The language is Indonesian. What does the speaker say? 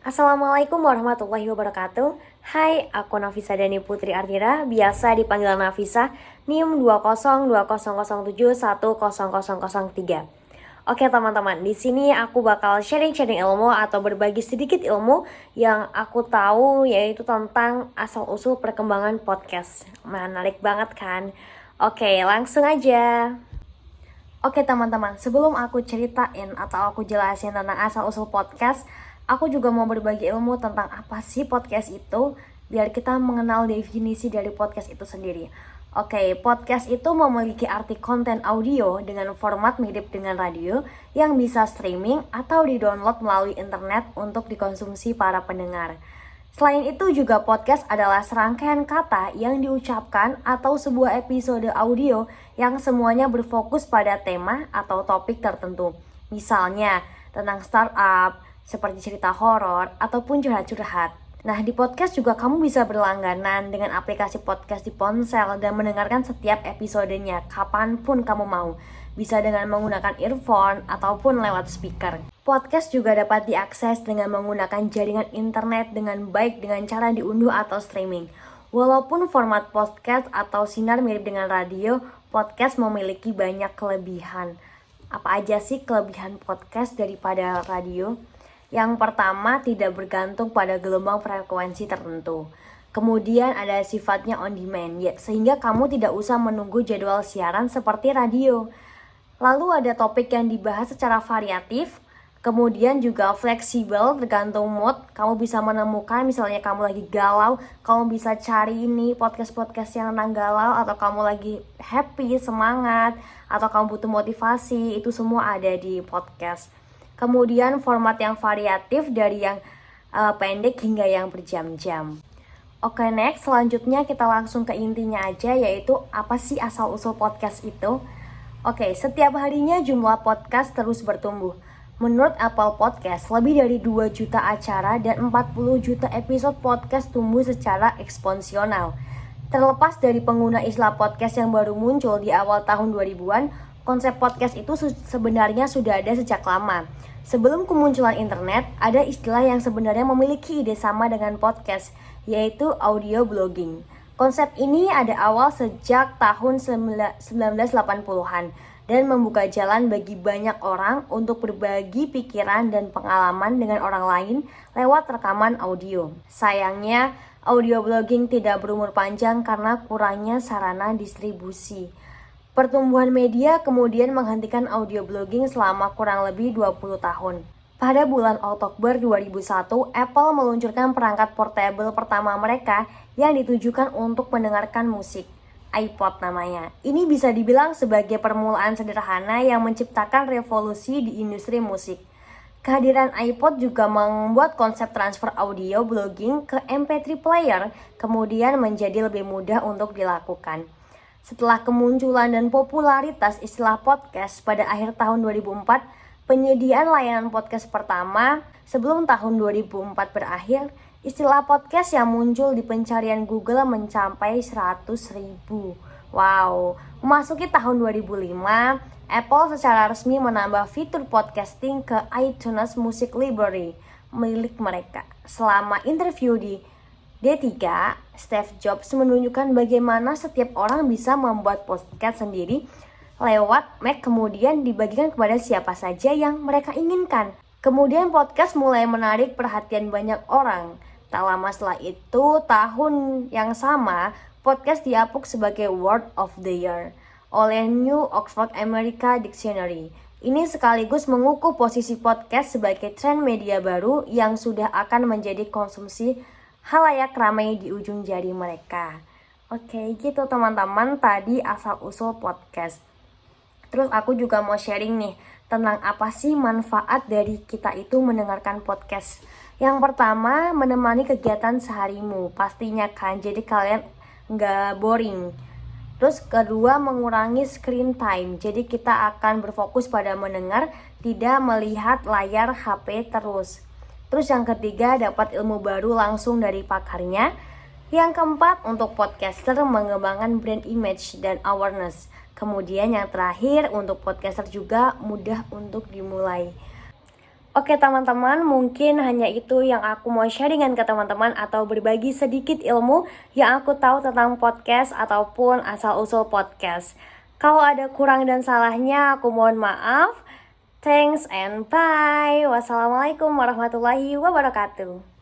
Assalamualaikum warahmatullahi wabarakatuh. Hai, aku Nafisa Dani Putri Ardira, biasa dipanggil Nafisa, NIM 20200010003. Oke teman-teman, di sini aku bakal sharing-sharing ilmu atau berbagi sedikit ilmu yang aku tahu, yaitu tentang asal-usul perkembangan podcast. Menarik banget kan? Oke, langsung aja. Oke teman-teman, sebelum aku ceritain atau aku jelasin tentang asal-usul podcast, aku juga mau berbagi ilmu tentang apa sih podcast itu, biar kita mengenal definisi dari podcast itu sendiri. Oke, podcast itu memiliki arti konten audio dengan format mirip dengan radio yang bisa streaming atau di-download melalui internet untuk dikonsumsi para pendengar. Selain itu juga podcast adalah serangkaian kata yang diucapkan atau sebuah episode audio yang semuanya berfokus pada tema atau topik tertentu. Misalnya tentang startup, seperti cerita horor, ataupun curhat-curhat. Nah, di podcast juga kamu bisa berlangganan dengan aplikasi podcast di ponsel dan mendengarkan setiap episodenya kapanpun kamu mau. Bisa dengan menggunakan earphone ataupun lewat speaker. Podcast juga dapat diakses dengan menggunakan jaringan internet dengan baik dengan cara diunduh atau streaming. Walaupun format podcast atau sinar mirip dengan radio, podcast memiliki banyak kelebihan. Apa aja sih kelebihan podcast daripada radio? Yang pertama, tidak bergantung pada gelombang frekuensi tertentu. Kemudian ada sifatnya on demand, sehingga kamu tidak usah menunggu jadwal siaran seperti radio. Lalu ada topik yang dibahas secara variatif, kemudian juga fleksibel tergantung mood. Kamu bisa menemukan misalnya kamu lagi galau, kamu bisa cari ini podcast-podcast yang tentang galau, atau kamu lagi happy, semangat, atau kamu butuh motivasi, itu semua ada di podcast. Kemudian format yang variatif dari yang pendek hingga yang berjam-jam. Oke, next, selanjutnya kita langsung ke intinya aja, yaitu apa sih asal-usul podcast itu? Oke, setiap harinya jumlah podcast terus bertumbuh. Menurut Apple Podcast, lebih dari 2 juta acara dan 40 juta episode podcast tumbuh secara eksponensial. Terlepas dari pengguna istilah podcast yang baru muncul di awal tahun 2000-an, konsep podcast itu sebenarnya sudah ada sejak lama. Sebelum kemunculan internet, ada istilah yang sebenarnya memiliki ide sama dengan podcast, yaitu audio blogging. Konsep ini ada awal sejak tahun 1980-an dan membuka jalan bagi banyak orang untuk berbagi pikiran dan pengalaman dengan orang lain lewat rekaman audio. Sayangnya, audio blogging tidak berumur panjang karena kurangnya sarana distribusi. Pertumbuhan media kemudian menghentikan audio blogging selama kurang lebih 20 tahun. Pada bulan Oktober 2001, Apple meluncurkan perangkat portable pertama mereka yang ditujukan untuk mendengarkan musik, iPod namanya. Ini bisa dibilang sebagai permulaan sederhana yang menciptakan revolusi di industri musik. Kehadiran iPod juga membuat konsep transfer audio blogging ke MP3 player kemudian menjadi lebih mudah untuk dilakukan. Setelah kemunculan dan popularitas istilah podcast pada akhir tahun 2004, penyediaan layanan podcast pertama sebelum tahun 2004 berakhir, istilah podcast yang muncul di pencarian Google mencapai 100.000. Wow, memasuki tahun 2005, Apple secara resmi menambah fitur podcasting ke iTunes Music Library milik mereka. Selama interview di D3, Steve Jobs menunjukkan bagaimana setiap orang bisa membuat podcast sendiri lewat Mac, kemudian dibagikan kepada siapa saja yang mereka inginkan. Kemudian podcast mulai menarik perhatian banyak orang. Tak lama setelah itu, tahun yang sama, podcast diapuk sebagai Word of the Year oleh New Oxford America Dictionary. Ini sekaligus mengukuh posisi podcast sebagai tren media baru yang sudah akan menjadi konsumsi halayak ramai di ujung jari mereka. Oke, gitu teman-teman, tadi asal-usul podcast. Terus aku juga mau sharing nih tentang apa sih manfaat dari kita itu mendengarkan podcast. Yang pertama, menemani kegiatan seharimu pastinya kan, jadi kalian nggak boring. Terus kedua, mengurangi screen time, jadi kita akan berfokus pada mendengar, tidak melihat layar HP terus. Terus yang ketiga, dapat ilmu baru langsung dari pakarnya. Yang keempat, untuk podcaster mengembangkan brand image dan awareness. Kemudian yang terakhir, untuk podcaster juga mudah untuk dimulai. Oke teman-teman, mungkin hanya itu yang aku mau sharingan ke teman-teman atau berbagi sedikit ilmu yang aku tahu tentang podcast ataupun asal-usul podcast. Kalau ada kurang dan salahnya, aku mohon maaf. Thanks and bye. Wassalamualaikum warahmatullahi wabarakatuh.